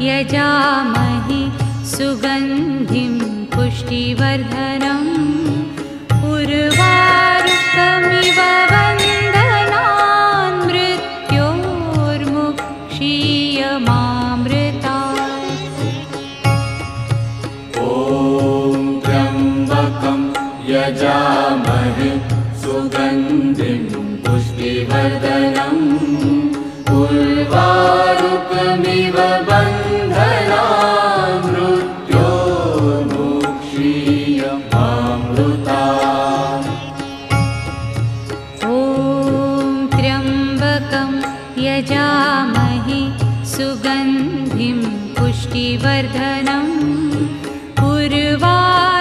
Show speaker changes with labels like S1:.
S1: यजामहे सुगन्धिं पुष्टिवर्धनम् उर्वारुकमिव वन्दनान् मृत्योर्मुक्षीयमामृतात्।
S2: ॐ त्र्यम्बकं यजामहे सुगन्धिं पुष्टिवर्धनम् उर्वारुकमिव बन्धनान् मृत्योर्मुक्षीयमामृतात्।
S1: ॐ त्र्यम्बकं यजामहे सुगन्धिं पुष्टिवर्धनम् उर्वारुकमिव